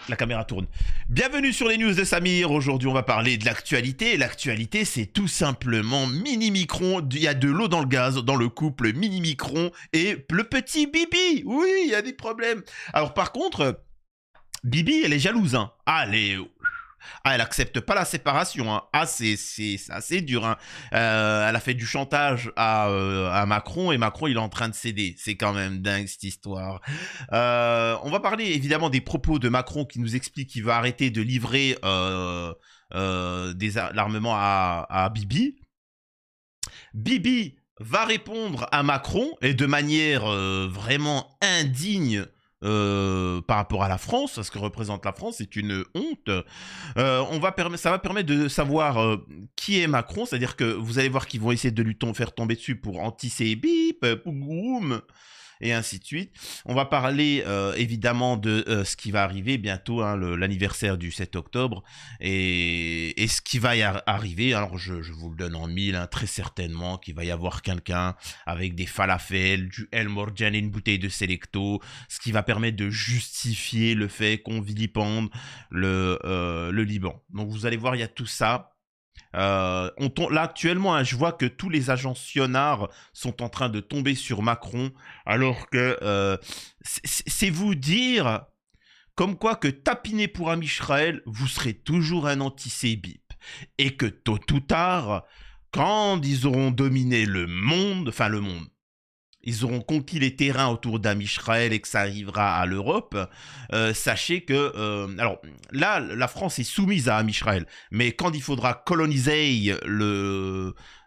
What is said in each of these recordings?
La caméra tourne. Bienvenue sur les news de Samir. Aujourd'hui, on va parler de l'actualité. L'actualité, c'est tout simplement Mini Micron. Il y a de l'eau dans le gaz dans le couple Mini Micron et le petit Bibi. Oui, il y a des problèmes. Alors, par contre, Bibi, elle est jalouse. Hein. Elle accepte pas la séparation. Hein. Ah, c'est assez dur. Hein. Elle a fait du chantage à Macron et Macron, il est en train de céder. C'est quand même dingue cette histoire. On va parler évidemment des propos de Macron qui nous explique qu'il va arrêter de livrer l'armement à Bibi. Bibi va répondre à Macron et de manière vraiment indigne. Par rapport à la France, ce que représente la France, c'est une honte. Ça va permettre de savoir qui est Macron, c'est-à-dire que vous allez voir qu'ils vont essayer de lui faire tomber dessus pour anti-bip, pougoum, et ainsi de suite. On va parler évidemment de ce qui va arriver bientôt, hein, l'anniversaire du 7 octobre, et ce qui va arriver. Alors je vous le donne en mille, hein, très certainement qu'il va y avoir quelqu'un avec des falafels, du El Morgiane et une bouteille de Selecto, ce qui va permettre de justifier le fait qu'on vilipende le Liban. Donc vous allez voir, il y a tout ça. Là actuellement, hein, je vois que tous les agents Sionard sont en train de tomber sur Macron, alors que c'est vous dire comme quoi que tapiner pour un Israël, vous serez toujours un antisémite, et que tôt ou tard, quand ils auront dominé le monde, ils auront conquis les terrains autour d'Amisraël et que ça arrivera à l'Europe, sachez que... alors là, la France est soumise à Amisraël, mais quand il faudra coloniser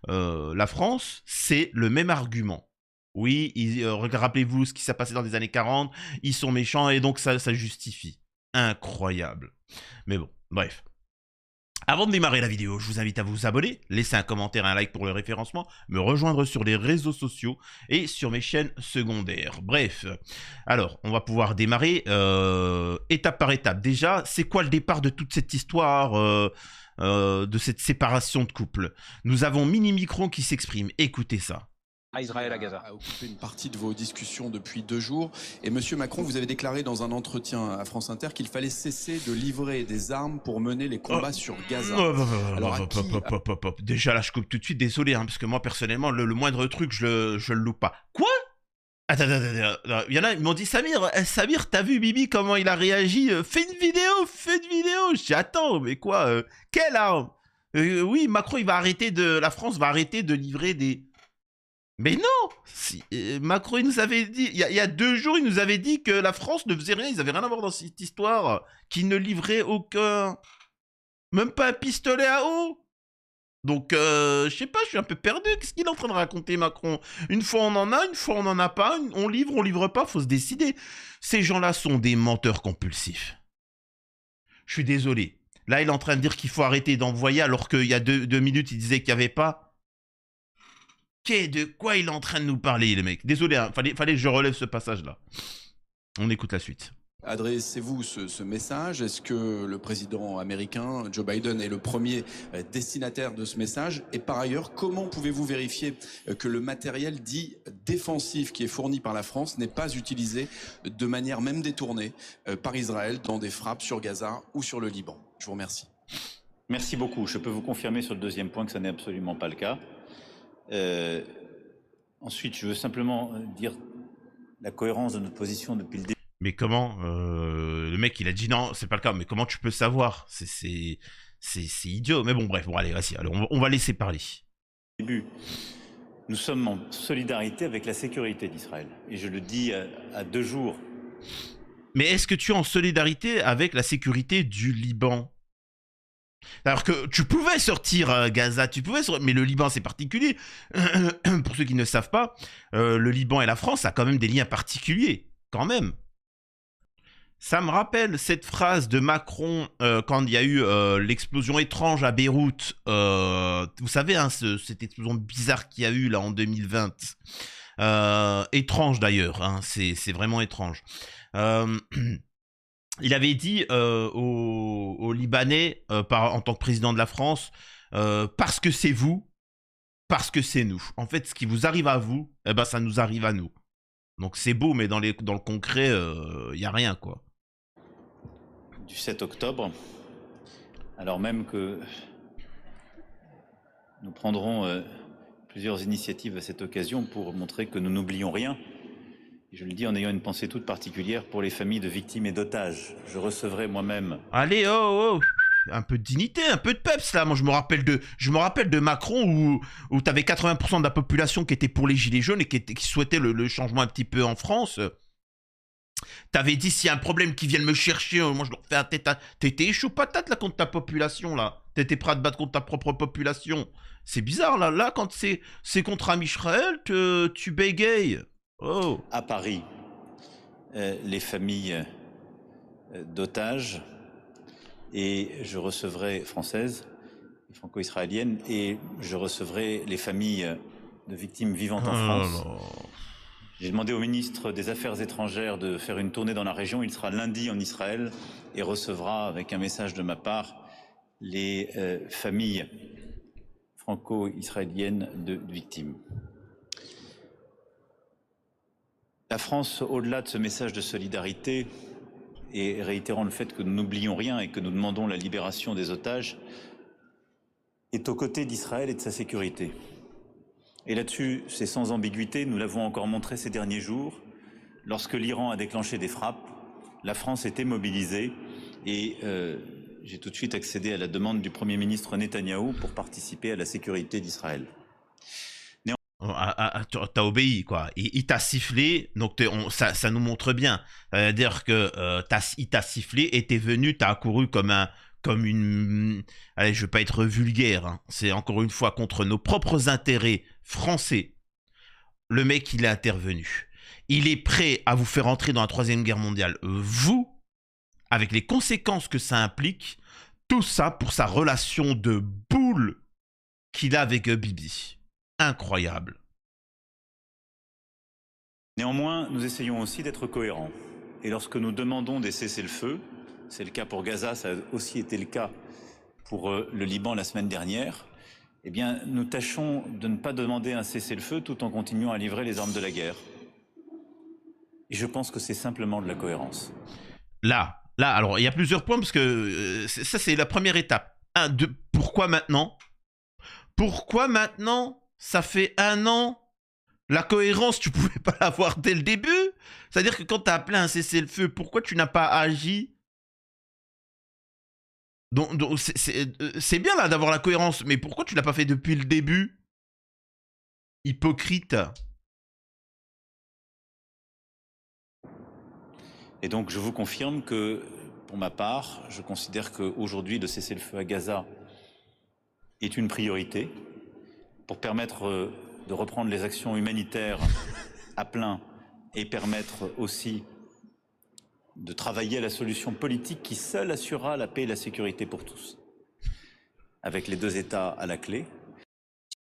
la France, c'est le même argument. Oui, rappelez-vous ce qui s'est passé dans les années 40, ils sont méchants et donc ça justifie. Incroyable. Mais bon, bref. Avant de démarrer la vidéo, je vous invite à vous abonner, laisser un commentaire et un like pour le référencement, me rejoindre sur les réseaux sociaux et sur mes chaînes secondaires. Bref, alors, on va pouvoir démarrer étape par étape. Déjà, c'est quoi le départ de toute cette histoire de cette séparation de couple? Nous avons Mini Micron qui s'exprime. Écoutez ça. À Israël, à Gaza. A occupé une partie de vos discussions depuis 2 jours. Et Monsieur Macron, vous avez déclaré dans un entretien à France Inter qu'il fallait cesser de livrer des armes pour mener les combats sur Gaza. Alors, déjà là, je coupe tout de suite, désolé, hein, parce que moi personnellement, le moindre truc, je le loupe pas. Quoi? Attends, il y en a, ils m'ont dit, Samir, t'as vu Bibi, comment il a réagi? Fais une vidéo. Je dis, attends, mais quoi? Quelle arme? Oui, Macron, la France va arrêter de livrer des... Mais non, Macron, il nous avait dit, il y a 2 jours, il nous avait dit que la France ne faisait rien, ils n'avaient rien à voir dans cette histoire, qu'ils ne livraient aucun, même pas un pistolet à eau. Donc, je sais pas, je suis un peu perdu, qu'est-ce qu'il est en train de raconter, Macron? Une fois on en a, une fois on n'en a pas, on livre pas, faut se décider. Ces gens-là sont des menteurs compulsifs. Je suis désolé. Là, il est en train de dire qu'il faut arrêter d'envoyer, alors qu'il y a 2 minutes, il disait qu'il n'y avait pas. De quoi il est en train de nous parler, les mecs? Désolé, hein, fallait que je relève ce passage-là. On écoute la suite. adressez-vous ce message? Est-ce que le président américain, Joe Biden, est le premier destinataire de ce message? Et par ailleurs, comment pouvez-vous vérifier que le matériel dit défensif qui est fourni par la France n'est pas utilisé de manière même détournée par Israël dans des frappes sur Gaza ou sur le Liban? Je vous remercie. Merci beaucoup. Je peux vous confirmer sur le deuxième point que ça n'est absolument pas le cas. Ensuite, je veux simplement dire la cohérence de notre position depuis le début. Mais comment le mec, il a dit non, c'est pas le cas. Mais comment tu peux savoir? C'est idiot. Mais bon, bref, bon, allez, vas-y. Alors, on va laisser parler. Nous sommes en solidarité avec la sécurité d'Israël. Et je le dis à 2 jours. Mais est-ce que tu es en solidarité avec la sécurité du Liban? Alors que tu pouvais sortir Gaza, mais le Liban c'est particulier. Pour ceux qui ne savent pas, le Liban et la France a quand même des liens particuliers, quand même. Ça me rappelle cette phrase de Macron quand il y a eu l'explosion étrange à Beyrouth. Vous savez, hein, cette explosion bizarre qu'il y a eu là en 2020. Étrange d'ailleurs, hein, c'est vraiment étrange. Il avait dit aux Libanais, en tant que président de la France, parce que c'est vous, parce que c'est nous. En fait, ce qui vous arrive à vous, eh ben, ça nous arrive à nous. Donc c'est beau, mais dans le concret, il n'y a rien, quoi. du 7 octobre, alors même que nous prendrons plusieurs initiatives à cette occasion pour montrer que nous n'oublions rien. Et je le dis en ayant une pensée toute particulière pour les familles de victimes et d'otages. Je recevrai moi-même... Allez, oh, oh, un peu de dignité, un peu de peps là. Moi, je me rappelle de Macron où t'avais 80% de la population qui était pour les gilets jaunes et qui souhaitait le changement un petit peu en France. T'avais dit s'il y a un problème qu'ils viennent me chercher, moi je leur fais un tête à... T'étais chaud patate là contre ta population là. T'étais prêt à te battre contre ta propre population. C'est bizarre là. Là, quand c'est contre Ami Israël, tu bégayes. Oh. À Paris, les familles d'otages, et je recevrai françaises, franco-israéliennes, et je recevrai les familles de victimes vivantes en France. J'ai demandé au ministre des Affaires étrangères de faire une tournée dans la région. Il sera lundi en Israël et recevra, avec un message de ma part, les familles franco-israéliennes de victimes. La France, au-delà de ce message de solidarité, et réitérant le fait que nous n'oublions rien et que nous demandons la libération des otages, est aux côtés d'Israël et de sa sécurité. Et là-dessus, c'est sans ambiguïté, nous l'avons encore montré ces derniers jours. Lorsque l'Iran a déclenché des frappes, la France était mobilisée et j'ai tout de suite accédé à la demande du Premier ministre Netanyahou pour participer à la sécurité d'Israël. T'as obéi, quoi. Il t'a sifflé, donc ça nous montre bien. C'est-à-dire que il t'a sifflé et t'es venu, t'as accouru comme une... Allez, je veux pas être vulgaire, hein. C'est encore une fois contre nos propres intérêts français. Le mec, il est intervenu. Il est prêt à vous faire entrer dans la Troisième Guerre mondiale. Vous, avec les conséquences que ça implique, tout ça pour sa relation de boule qu'il a avec Bibi. Incroyable. Néanmoins, nous essayons aussi d'être cohérents. Et lorsque nous demandons des cessez-le-feu, c'est le cas pour Gaza, ça a aussi été le cas pour le Liban la semaine dernière, eh bien, nous tâchons de ne pas demander un cessez-le-feu tout en continuant à livrer les armes de la guerre. Et je pense que c'est simplement de la cohérence. Là, alors, il y a plusieurs points parce que ça, c'est la première étape. Pourquoi maintenant? Pourquoi maintenant? Ça fait 1 an. La cohérence, tu pouvais pas l'avoir dès le début. C'est-à-dire que quand tu as appelé un cessez-le-feu, pourquoi tu n'as pas agi? Donc c'est bien là d'avoir la cohérence, mais pourquoi tu l'as pas fait depuis le début? Hypocrite. Et donc je vous confirme que, pour ma part, je considère qu'aujourd'hui le cessez-le-feu à Gaza est une priorité pour permettre de reprendre les actions humanitaires à plein et permettre aussi de travailler à la solution politique qui seule assurera la paix et la sécurité pour tous. Avec les 2 États à la clé.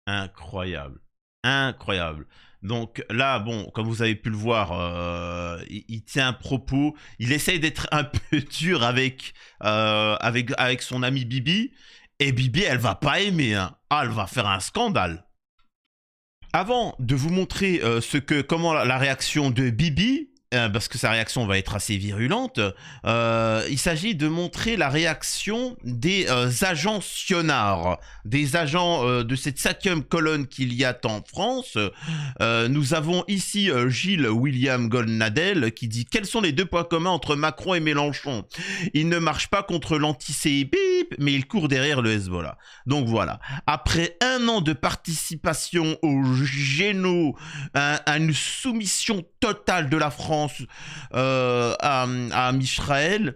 Incroyable. Incroyable. Donc là, bon, comme vous avez pu le voir, il tient un propos. Il essaye d'être un peu dur avec son ami Bibi. Et Bibi, elle va pas aimer. Hein. Ah, elle va faire un scandale. Avant de vous montrer comment la réaction de Bibi, parce que sa réaction va être assez virulente, il s'agit de montrer la réaction des agents sionards, des agents de cette 5e colonne qu'il y a en France. Nous avons ici Gilles William Goldnadel qui dit « Quels sont les 2 points communs entre Macron et Mélenchon? Il ne marche pas contre l'antisémitisme, mais il court derrière le Hezbollah. » Donc voilà, après 1 an de participation au géno, à une soumission totale de la France à Israël,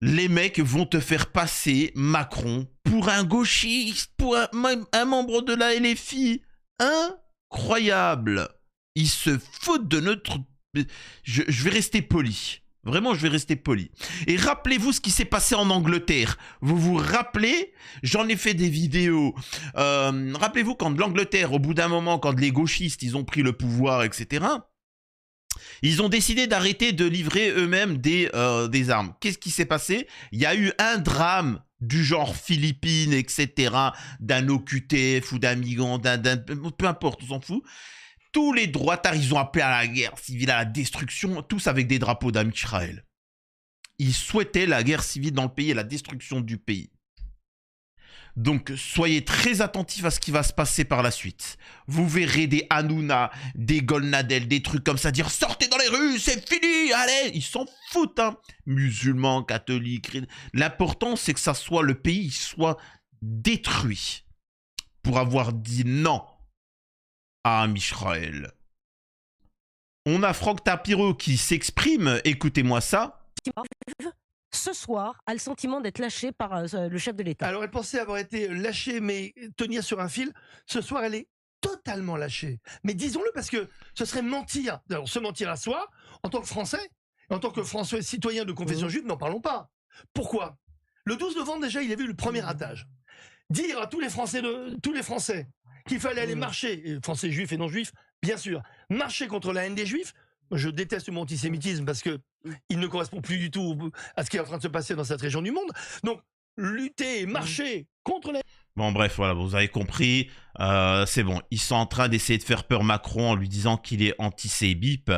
les mecs vont te faire passer Macron pour un gauchiste, pour un membre de la LFI. Incroyable. Ils se foutent de notre... Je vais rester poli. Vraiment, je vais rester poli. Et rappelez-vous ce qui s'est passé en Angleterre. Vous vous rappelez? J'en ai fait des vidéos. Rappelez-vous quand l'Angleterre, au bout d'un moment, quand les gauchistes, ils ont pris le pouvoir, etc., ils ont décidé d'arrêter de livrer eux-mêmes des armes. Qu'est-ce qui s'est passé? Il y a eu un drame du genre Philippines, etc., d'un OQTF ou d'un migrant, peu importe, on s'en fout. Tous les droitards, ils ont appelé à la guerre civile, à la destruction, tous avec des drapeaux d'Am Israël. il souhaitait la guerre civile dans le pays et la destruction du pays. Donc, soyez très attentifs à ce qui va se passer par la suite. Vous verrez des Hanouna, des Golnadel, des trucs comme ça dire « Sortez dans les rues, c'est fini, allez !» Ils s'en foutent, hein. Musulmans, catholiques. L'important, c'est que ça soit le pays soit détruit pour avoir dit non à Israël. On a Franck Tapiro qui s'exprime. Écoutez-moi ça. Ce soir, a le sentiment d'être lâchée par le chef de l'État. Alors, elle pensait avoir été lâchée, mais tenir sur un fil. Ce soir, elle est totalement lâchée. Mais disons-le, parce que ce serait mentir. Alors, se mentir à soi, en tant que Français, en tant que Français citoyen de confession juive, n'en parlons pas. Pourquoi? Le 12 novembre, déjà, il a vu le premier ratage. Dire à tous les Français qu'il fallait aller marcher, Français juifs et non juifs, bien sûr, marcher contre la haine des Juifs. Je déteste mon antisémitisme parce que il ne correspond plus du tout à ce qui est en train de se passer dans cette région du monde. Donc, lutter et marcher contre les... Bon, bref, voilà, vous avez compris. C'est bon, ils sont en train d'essayer de faire peur Macron en lui disant qu'il est anti-Bip.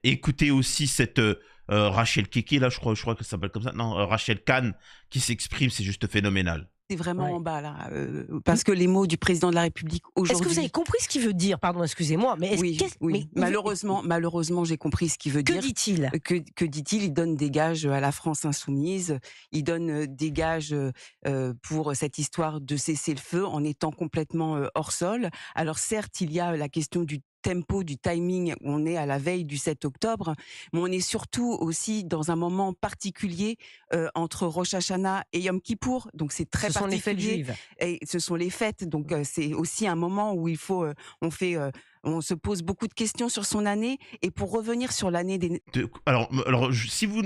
Écoutez aussi cette Rachel Keke, là, je crois que ça s'appelle comme ça. Non, Rachel Kahn qui s'exprime, c'est juste phénoménal. C'est vraiment en bas, là. Parce que les mots du président de la République aujourd'hui... Est-ce que vous avez compris ce qu'il veut dire? Pardon, excusez-moi. Mais oui. Mais Malheureusement, j'ai compris ce qu'il veut dire. Que dit-il? Que dit-il? Il donne des gages à la France insoumise. Il donne des gages pour cette histoire de cesser le feu en étant complètement hors sol. Alors certes, il y a la question du tempo, du timing, on est à la veille du 7 octobre, mais on est surtout aussi dans un moment particulier entre Rosh Hashanah et Yom Kippour, donc c'est très particulier. Ce sont les fêtes juives. Et ce sont les fêtes, donc c'est aussi un moment où il faut, on se pose beaucoup de questions sur son année, et pour revenir sur l'année des... Alors si vous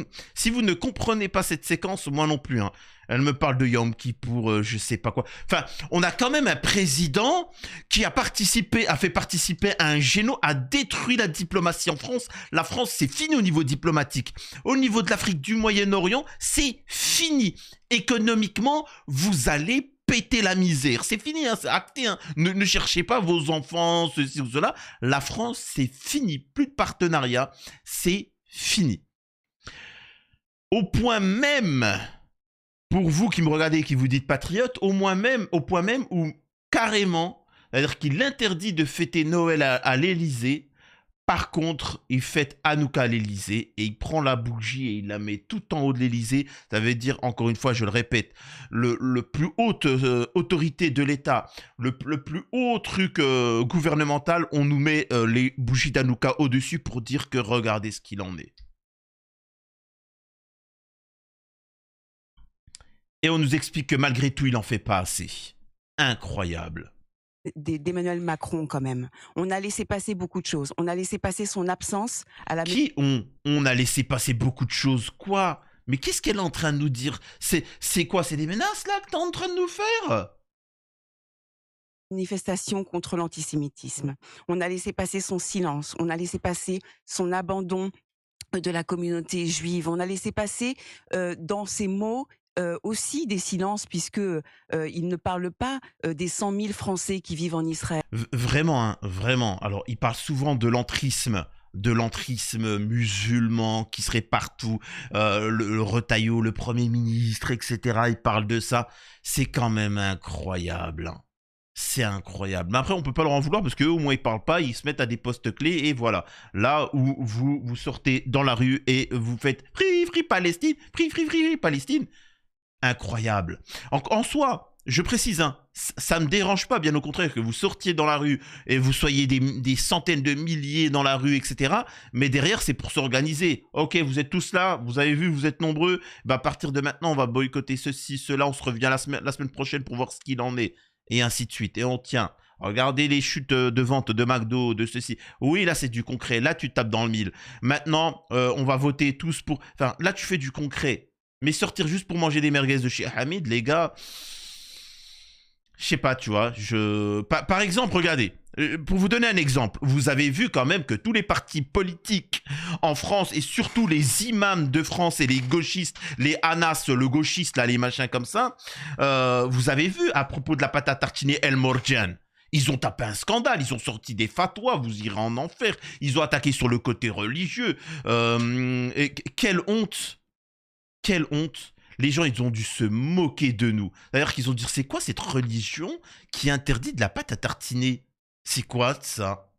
ne comprenez pas cette séquence, moi non plus, hein. Elle me parle de Yom Kippour, je sais pas quoi. Enfin, on a quand même un président qui a fait participer à un génocide, a détruit la diplomatie en France. La France, c'est fini au niveau diplomatique. Au niveau de l'Afrique, du Moyen-Orient, c'est fini. Économiquement, vous allez péter la misère. C'est fini, hein, c'est acté. Hein. Ne cherchez pas vos enfants, ceci ou cela. La France, c'est fini. Plus de partenariat, c'est fini. Au point même... Pour vous qui me regardez et qui vous dites patriote, au point même où carrément, c'est-à-dire qu'il interdit de fêter Noël à l'Élysée. Par contre, il fête Hanouka à l'Élysée et il prend la bougie et il la met tout en haut de l'Élysée. Ça veut dire, encore une fois, je le répète, le plus haute autorité de l'État, le plus haut truc gouvernemental, on nous met les bougies d'Hanouka au-dessus pour dire que regardez ce qu'il en est. Et on nous explique que malgré tout, il n'en fait pas assez. Incroyable. D'Emmanuel Macron, quand même. On a laissé passer beaucoup de choses. On a laissé passer son absence à la... Qui on a laissé passer beaucoup de choses? Quoi? Mais qu'est-ce qu'elle est en train de nous dire? C'est quoi? C'est des menaces, là, que t'es en train de nous faire? Manifestation contre l'antisémitisme. On a laissé passer son silence. On a laissé passer son abandon de la communauté juive. On a laissé passer dans ses mots aussi des silences, puisque il ne parle pas des 100 000 Français qui vivent en Israël. Vraiment, hein, vraiment. Alors, il parle souvent de l'entrisme musulman qui serait partout, le Retailleau, le Premier ministre, etc. Il parle de ça. C'est quand même incroyable. Hein. C'est incroyable. Mais après, on peut pas leur en vouloir parce qu'eux, au moins, ils parlent pas, ils se mettent à des postes clés et voilà. Là où vous sortez dans la rue et vous faites « Free, free Palestine, free, free, free Palestine », incroyable. En soi, je précise, hein, ça me dérange pas, bien au contraire, que vous sortiez dans la rue et vous soyez des centaines de milliers dans la rue, etc. Mais derrière, c'est pour s'organiser. Ok, vous êtes tous là, vous avez vu, vous êtes nombreux. Bah, à partir de maintenant, on va boycotter ceci, cela. On se revient la semaine prochaine pour voir ce qu'il en est. Et ainsi de suite. Et on tient. Regardez les chutes de vente de McDo, de ceci. Oui, là, c'est du concret. Là, tu tapes dans le mille. Maintenant, on va voter tous pour... Enfin, là, tu fais du concret. Mais sortir juste pour manger des merguez de chez Hamid, les gars, je sais pas, tu vois. Par exemple, regardez, pour vous donner un exemple, vous avez vu quand même que tous les partis politiques en France et surtout les imams de France et les gauchistes, les Anas, le gauchiste, là, les machins comme ça, vous avez vu à propos de la pâte à tartiner El Morjan, Ils ont tapé un scandale, ils ont sorti des fatwas, vous irez en enfer. Ils ont attaqué sur le côté religieux. Et quelle honte! Quelle honte! Les gens, ils ont dû se moquer de nous. D'ailleurs, qu'ils ont dit, c'est quoi cette religion qui interdit de la pâte à tartiner? C'est quoi ça?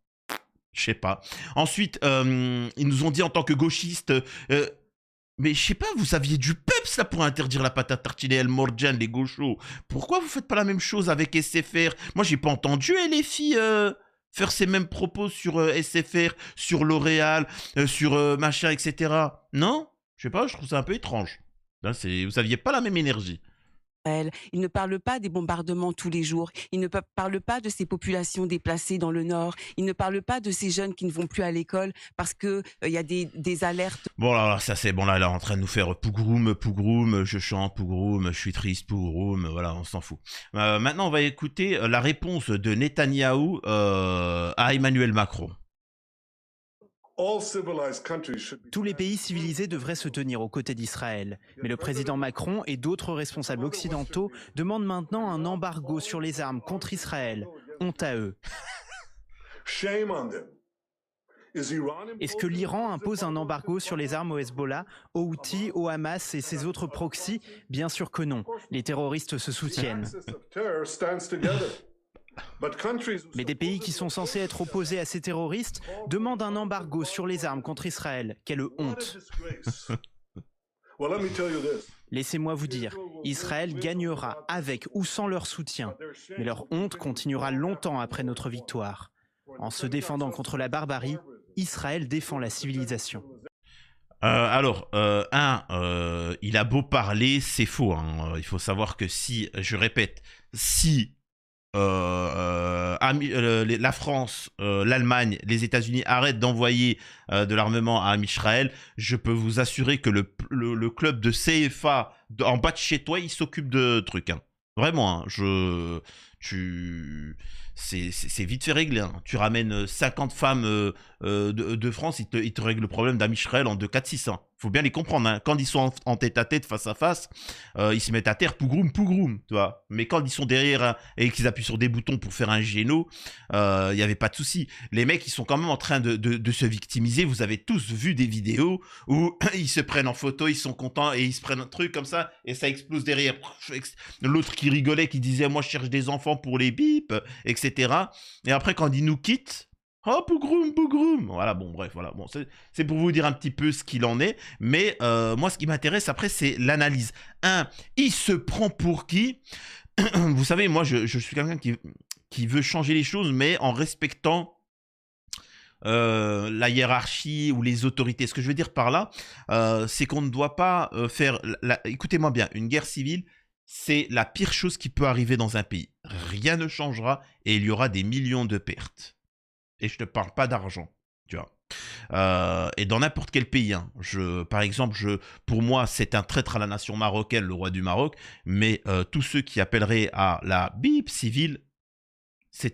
Je sais pas. Ensuite, ils nous ont dit en tant que gauchistes, mais je sais pas, vous aviez du peps là pour interdire la pâte à tartiner El Morjan, les gauchos. Pourquoi vous faites pas la même chose avec SFR? Moi, j'ai pas entendu les filles faire ces mêmes propos sur SFR, sur L'Oréal, sur machin, etc. Non? Je sais pas, je trouve ça un peu étrange. Là, vous aviez pas la même énergie. Il ne parle pas des bombardements tous les jours. Il ne parle pas de ces populations déplacées dans le nord. Il ne parle pas de ces jeunes qui ne vont plus à l'école parce que il y a des alertes. Bon là, ça c'est bon là, en train de nous faire pougroum, pougroum, je chante pougroum, je suis triste pougroum, voilà, on s'en fout. Maintenant, on va écouter la réponse de Netanyahou à Emmanuel Macron. Tous les pays civilisés devraient se tenir aux côtés d'Israël. Mais le président Macron et d'autres responsables occidentaux demandent maintenant un embargo sur les armes contre Israël. Honte à eux. Est-ce que l'Iran impose un embargo sur les armes au Hezbollah, aux Houthis, au Hamas et ses autres proxys? Bien sûr que non. Les terroristes se soutiennent. Mais des pays qui sont censés être opposés à ces terroristes demandent un embargo sur les armes contre Israël. Quelle honte! Laissez-moi vous dire, Israël gagnera avec ou sans leur soutien, mais leur honte continuera longtemps après notre victoire. En se défendant contre la barbarie, Israël défend la civilisation. Il a beau parler, c'est faux. Hein. Il faut savoir que si, je répète, si la France, l'Allemagne, les États-Unis arrêtent d'envoyer de l'armement à Israël, je peux vous assurer que le club de CFA en bas de chez toi, il s'occupe de trucs. Hein. Vraiment, hein, c'est vite fait régler. Hein. Tu ramènes 50 femmes de France, ils te règlent le problème d'Amisraël en 2-4-6. Hein. Faut bien les comprendre. Hein. Quand ils sont en tête à tête, face à face, ils se mettent à terre, pougroum, pougroum, tu vois. Mais quand ils sont derrière hein, et qu'ils appuient sur des boutons pour faire un géno, il n'y avait pas de souci. Les mecs, ils sont quand même en train de se victimiser. Vous avez tous vu des vidéos où ils se prennent en photo, ils sont contents et ils se prennent un truc comme ça et ça explose derrière. L'autre qui rigolait, qui disait, moi je cherche des enfants pour les bips, etc. Et après, quand ils nous quittent, oh, pougroum, pougroum. Voilà, bon, bref, voilà. Bon, c'est pour vous dire un petit peu ce qu'il en est. Mais moi, ce qui m'intéresse après, c'est l'analyse. Il se prend pour qui? Vous savez, moi, je suis quelqu'un qui veut changer les choses, mais en respectant la hiérarchie ou les autorités. Ce que je veux dire par là, c'est qu'on ne doit pas faire... Écoutez-moi bien, une guerre civile, c'est la pire chose qui peut arriver dans un pays. Rien ne changera et il y aura des millions de pertes. Et je ne parle pas d'argent, tu vois. Et dans n'importe quel pays, hein, par exemple, pour moi, c'est un traître à la nation marocaine, le roi du Maroc, mais tous ceux qui appelleraient à la bip civile, c'est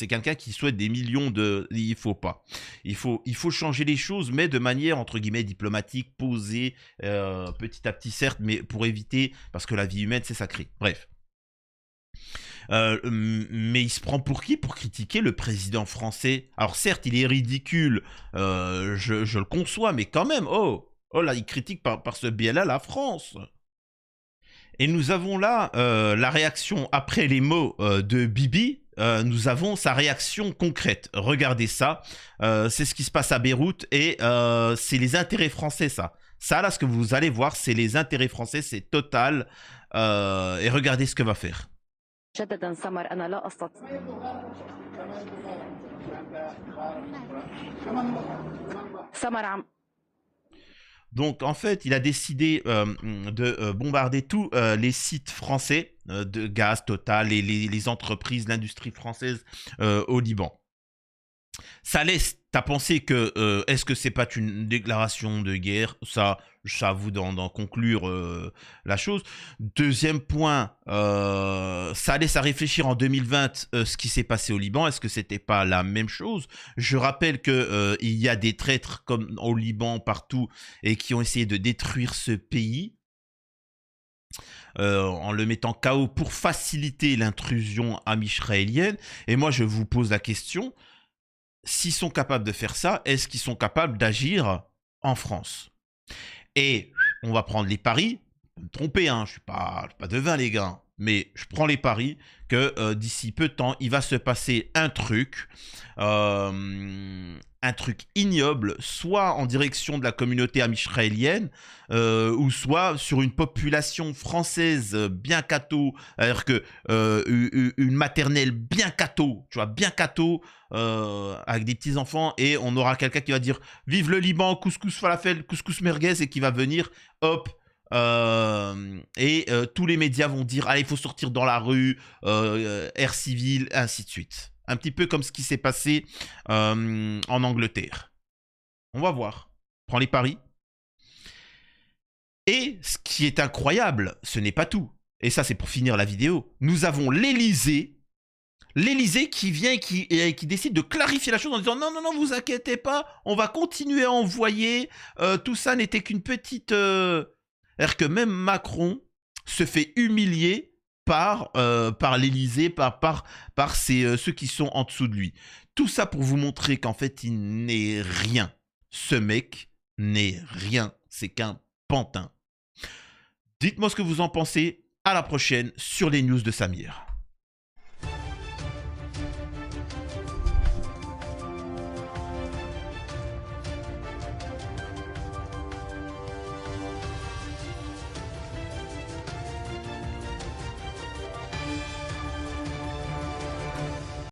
quelqu'un qui souhaite des millions de... Il faut pas. Il faut changer les choses, mais de manière, entre guillemets, diplomatique, posée, petit à petit, certes, mais pour éviter, parce que la vie humaine, c'est sacré. Bref. Mais il se prend pour qui? Pour critiquer le président français. Alors certes, il est ridicule, je le conçois, mais quand même, oh là, il critique par ce biais-là la France. Et nous avons là la réaction après les mots de Bibi. Nous avons sa réaction concrète. Regardez ça. C'est ce qui se passe à Beyrouth et c'est les intérêts français, ça. Ça, là, ce que vous allez voir, c'est les intérêts français, c'est total. Et regardez ce que va faire. Donc en fait, il a décidé de bombarder tous les sites français de gaz, Total, et les entreprises, l'industrie française au Liban. Ça laisse à penser que est-ce que c'est pas une déclaration de guerre? Ça à vous d'en conclure la chose. Deuxième point, ça laisse à réfléchir en 2020 ce qui s'est passé au Liban. Est-ce que c'était pas la même chose? Je rappelle que il y a des traîtres comme au Liban partout et qui ont essayé de détruire ce pays. en le mettant KO pour faciliter l'intrusion amisraélienne. Et moi, je vous pose la question, s'ils sont capables de faire ça, est-ce qu'ils sont capables d'agir en France? Et on va prendre les paris. Vous me trompez, hein, je suis pas devin, les gars. Mais je prends les paris que d'ici peu de temps, il va se passer un truc ignoble, soit en direction de la communauté amisraélienne, ou soit sur une population française bien catho, c'est-à-dire que une maternelle bien catho, tu vois, bien catho, avec des petits enfants, et on aura quelqu'un qui va dire vive le Liban, couscous falafel, couscous merguez, et qui va venir, hop. Tous les médias vont dire allez, il faut sortir dans la rue, air civil, ainsi de suite. Un petit peu comme ce qui s'est passé en Angleterre. On va voir. Prends les paris. Et ce qui est incroyable, ce n'est pas tout. Et ça, c'est pour finir la vidéo. Nous avons l'Élysée. L'Élysée qui vient et qui décide de clarifier la chose en disant non, non, non, vous inquiétez pas, on va continuer à envoyer. Tout ça n'était qu'une petite... C'est-à-dire que même Macron se fait humilier par l'Élysée, par ceux qui sont en dessous de lui. Tout ça pour vous montrer qu'en fait, il n'est rien. Ce mec n'est rien. C'est qu'un pantin. Dites-moi ce que vous en pensez. À la prochaine sur les news de Samir.